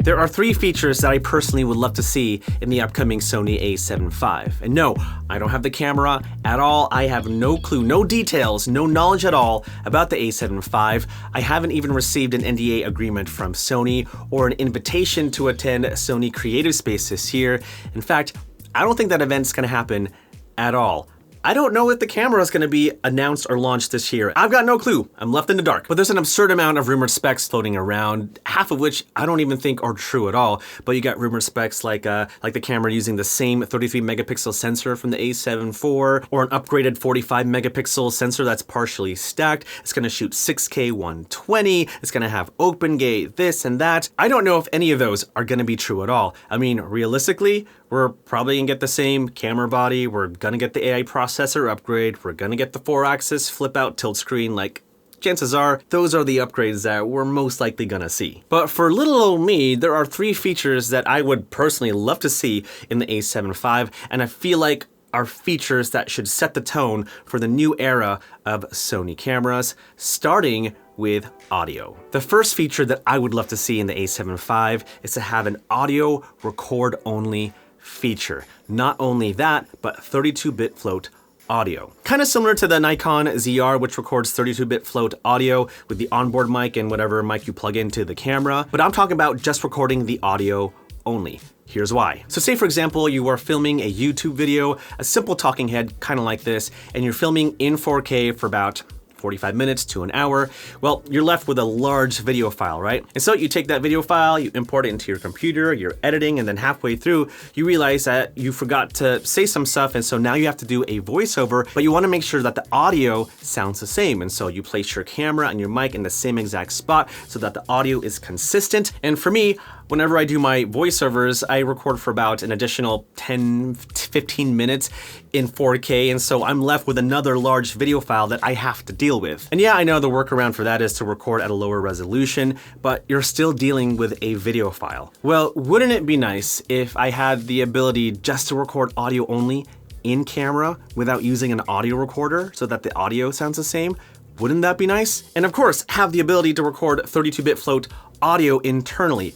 There are 3 features that I personally would love to see in the upcoming Sony A7V. And no, I don't have the camera at all. I have no clue, no details, no knowledge at all about the A7V. I haven't even received an NDA agreement from Sony or an invitation to attend Sony Creative Space this year. In fact, I don't think that event's gonna happen at all. I don't know if the camera is going to be announced or launched this year. I've got no clue. I'm left in the dark. But there's an absurd amount of rumored specs floating around, half of which I don't even think are true at all. But you got rumored specs like the camera using the same 33 megapixel sensor from the A7 IV, or an upgraded 45 megapixel sensor that's partially stacked. It's going to shoot 6K 120. It's going to have open gate, this and that. I don't know if any of those are going to be true at all. I mean, realistically, we're probably gonna get the same camera body, we're gonna get the AI processor upgrade, we're gonna get the 4-axis flip out tilt screen. Like, chances are, those are the upgrades that we're most likely gonna see. But for little old me, there are 3 features that I would personally love to see in the A7V, and I feel like are features that should set the tone for the new era of Sony cameras, starting with audio. The first feature that I would love to see in the A7V is to have an audio record only feature. Not only that, but 32-bit float audio. Kind of similar to the Nikon ZR, which records 32-bit float audio with the onboard mic and whatever mic you plug into the camera, but I'm talking about just recording the audio only. Here's why. So say for example, you are filming a YouTube video, a simple talking head kind of like this, and you're filming in 4K for about 45 minutes to an hour. Well, you're left with a large video file, right? And so you take that video file, you import it into your computer, you're editing, and then halfway through, you realize that you forgot to say some stuff, and so now you have to do a voiceover, but you want to make sure that the audio sounds the same. And so you place your camera and your mic in the same exact spot so that the audio is consistent. And for me, whenever I do my voiceovers, I record for about an additional 10 to 15 minutes in 4K, and so I'm left with another large video file that I have to deal with. And yeah, I know the workaround for that is to record at a lower resolution, but you're still dealing with a video file. Well, wouldn't it be nice if I had the ability just to record audio only in camera without using an audio recorder so that the audio sounds the same? Wouldn't that be nice? And of course, have the ability to record 32-bit float audio internally.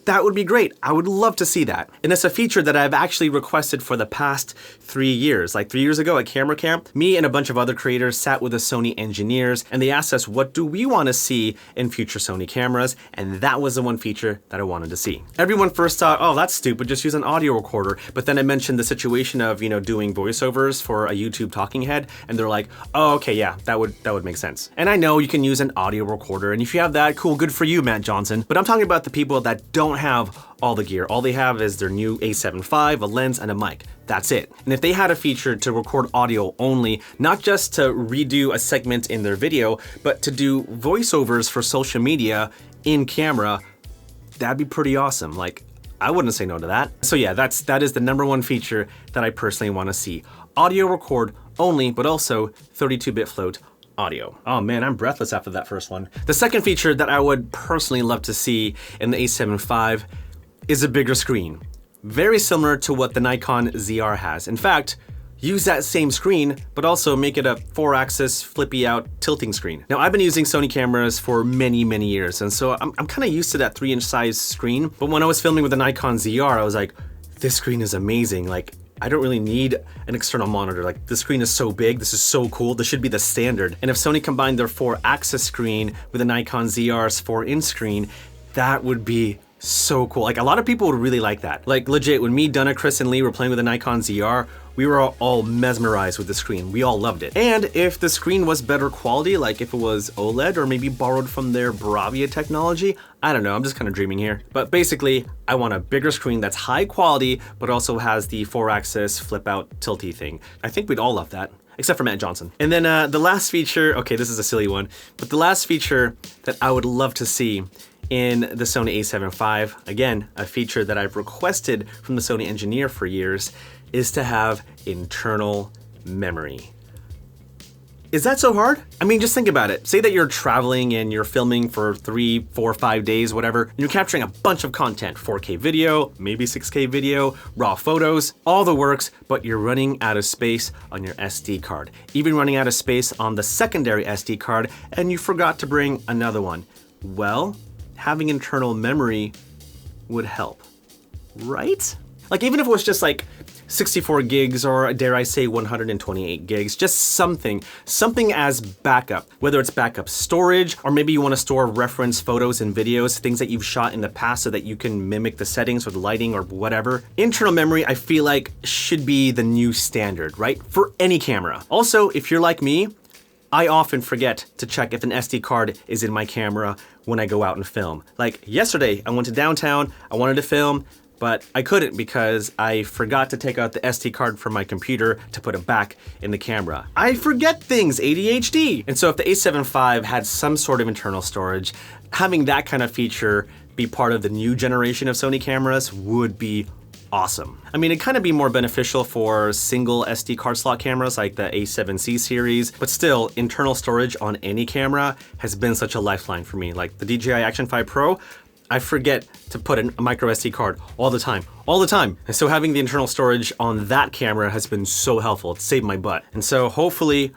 That would be great. I would love to see that. And it's a feature that I've actually requested for the past 3 years. Like 3 years ago at Camera Camp, me and a bunch of other creators sat with the Sony engineers and they asked us, what do we want to see in future Sony cameras? And that was the one feature that I wanted to see. Everyone first thought, oh, that's stupid, just use an audio recorder. But then I mentioned the situation of, doing voiceovers for a YouTube talking head, and they're like, oh, okay, yeah, that would make sense. And I know you can use an audio recorder, and if you have that, cool, good for you, Matt Johnson. But I'm talking about the people that don't have all the gear. All they have is their new A7V, a lens, and a mic. That's it. And if they had a feature to record audio only, not just to redo a segment in their video, but to do voiceovers for social media in camera, that'd be pretty awesome. Like, I wouldn't say no to that. So yeah, that is the #1 feature that I personally want to see. Audio record only, but also 32-bit float audio. Oh man, I'm breathless after that first one. The second feature that I would personally love to see in the A7V is a bigger screen. Very similar to what the Nikon ZR has. In fact, use that same screen, but also make it a 4-axis flippy out tilting screen. Now, I've been using Sony cameras for many, many years, and so I'm kind of used to that 3-inch size screen. But when I was filming with the Nikon ZR, I was like, this screen is amazing. Like, I don't really need an external monitor. Like, the screen is so big, this is so cool, this should be the standard. And if Sony combined their 4-axis screen with the Nikon ZR's 4-inch screen, that would be so cool. Like, a lot of people would really like that. Like, legit, when me, Donna, Chris, and Lee were playing with the Nikon ZR, we were all mesmerized with the screen. We all loved it. And if the screen was better quality, like if it was OLED or maybe borrowed from their Bravia technology, I don't know, I'm just kind of dreaming here. But basically, I want a bigger screen that's high quality, but also has the 4-axis flip out tilty thing. I think we'd all love that, except for Matt Johnson. And then the last feature, okay, this is a silly one, but the last feature that I would love to see in the Sony A7V, again, a feature that I've requested from the Sony engineer for years, is to have internal memory. Is that so hard? I mean, just think about it. Say that you're traveling and you're filming for 3, 4, 5 days, whatever, and you're capturing a bunch of content, 4K video, maybe 6K video, raw photos, all the works, but you're running out of space on your SD card. Even running out of space on the secondary SD card, and you forgot to bring another one. Well, having internal memory would help, right? Like even if it was just like 64 gigs or dare I say 128 gigs, just something as backup, whether it's backup storage or maybe you want to store reference photos and videos, things that you've shot in the past so that you can mimic the settings or the lighting or whatever. Internal memory, I feel like should be the new standard, right? For any camera. Also, if you're like me, I often forget to check if an SD card is in my camera when I go out and film. Like yesterday, I went to downtown, I wanted to film, but I couldn't because I forgot to take out the SD card from my computer to put it back in the camera. I forget things, ADHD. And so if the A7 V had some sort of internal storage, having that kind of feature be part of the new generation of Sony cameras would be awesome. I mean, it'd kind of be more beneficial for single SD card slot cameras like the A7C series, but still, internal storage on any camera has been such a lifeline for me. Like the DJI Action 5 Pro, I forget to put a micro SD card all the time. And so having the internal storage on that camera has been so helpful. It saved my butt. And so hopefully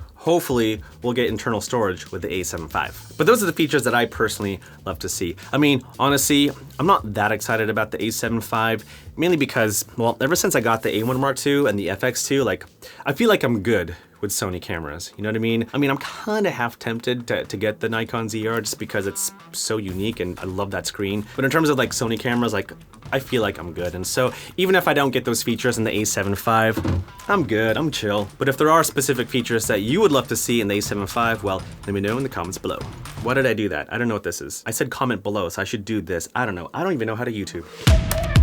we'll get internal storage with the A7 V. But those are the features that I personally love to see. I mean, honestly, I'm not that excited about the A7 V, mainly because, well, ever since I got the A1 Mark II and the FX2, like, I feel like I'm good with Sony cameras, you know what I mean? I mean, I'm kind of half tempted to get the Nikon ZR just because it's so unique and I love that screen. But in terms of like Sony cameras, like I feel like I'm good. And so even if I don't get those features in the A7 V, I'm good, I'm chill. But if there are specific features that you would love to see in the A7 V, well, let me know in the comments below. Why did I do that? I don't know what this is. I said comment below, so I should do this. I don't know. I don't even know how to YouTube.